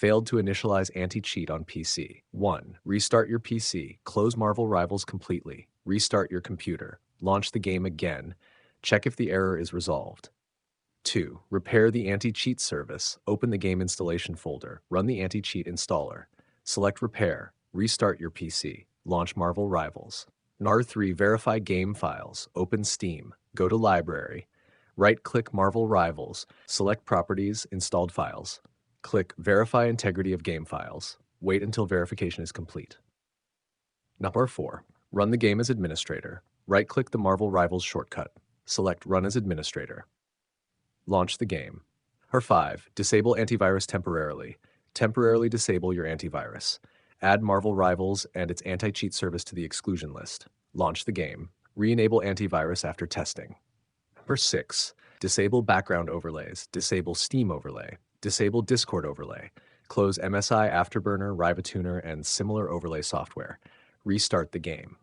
Failed to initialize anti-cheat on PC. 1. Restart your PC. Close Marvel Rivals completely. Restart your computer. Launch the game again. Check if the error is resolved. 2. Repair the anti-cheat service. Open the game installation folder. Run the anti-cheat installer. Select Repair. Restart your PC. Launch Marvel Rivals. R3. Verify game files. Open Steam. Go to Library. Right-click Marvel Rivals. Select Properties, Installed Files. Click Verify Integrity of Game Files. Wait until verification is complete. Number 4. Run the game as administrator. Right-click the Marvel Rivals shortcut. Select Run as administrator. Launch the game. 5. Disable antivirus temporarily. Temporarily disable your antivirus. Add Marvel Rivals and its anti-cheat service to the exclusion list. Launch the game. Re-enable antivirus after testing. Number 6. Disable background overlays. Disable Steam overlay. Disable Discord overlay. Close MSI Afterburner, Rivatuner, and similar overlay software. Restart the game.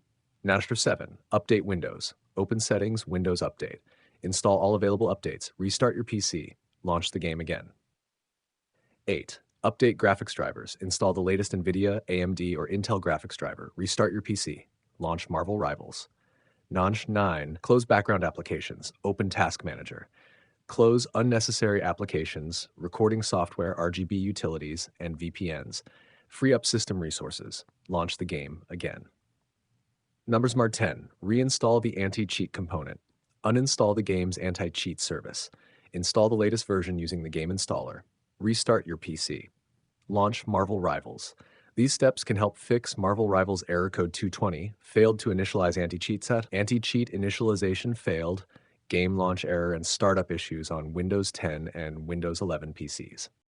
Number 7. Update Windows. Open Settings, Windows Update. Install all available updates. Restart your PC. Launch the game again. 8. Update graphics drivers. Install the latest NVIDIA, AMD, or Intel graphics driver. Restart your PC. Launch Marvel Rivals. 9. Close background applications. Open Task Manager. Close unnecessary applications, recording software, RGB utilities, and VPNs. Free up system resources. Launch the game again. Number 10. Reinstall the anti-cheat component. Uninstall the game's anti-cheat service. Install the latest version using the game installer. Restart your PC. Launch Marvel Rivals. These steps can help fix Marvel Rivals error code 220, failed to initialize anti-cheat set, anti-cheat initialization failed, game launch error, and startup issues on Windows 10 and Windows 11 PCs.